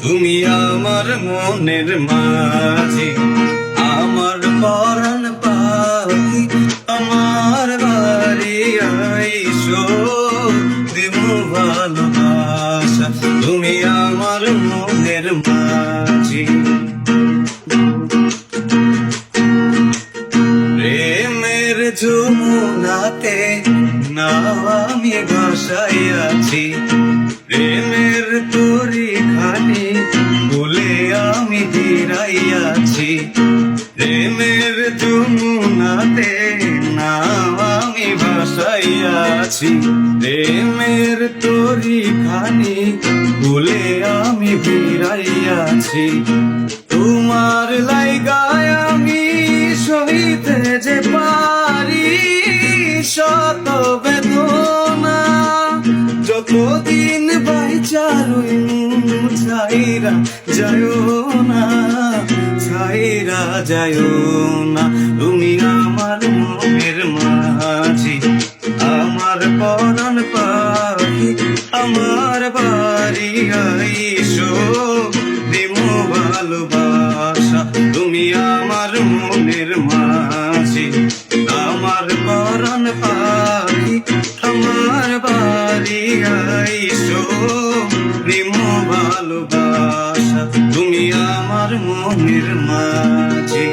তুমি আমার মনের মাঝি, আমার পরাণ পাখি, আমার বাড়ি আইসো দিমু ভালোবাসা। তুমি আমার মনের মাঝি। প্রেমের যমুনাতে নাও আমি ভাসাইয়াছি, প্রেমের তরি খানি বলে আমি দিরাইয়াছি। প্রেমের যমুনাতে নাও আমি ভাসাইয়াছি, প্রেমের তরি খানি বলে আমি ভিড়াইয়াছি। তোমার লাইগায় আমি সহিতে যে পারি শত বেদনা, যতদিন বাইচারই ছাইরা যায়ও না, ছাইরা যায়ও না। তুমি আমার মনের মাঝি, আমার পরাণ পাখি, আমার বাড়ি আইসো দিমু ভালোবাসা। তুমি আমার মনের মাঝি, আমার পরাণ পাখি, আমার বাড়ি আইসো দিমু ভালোবাসা। তুমি আমার মনের মাঝি।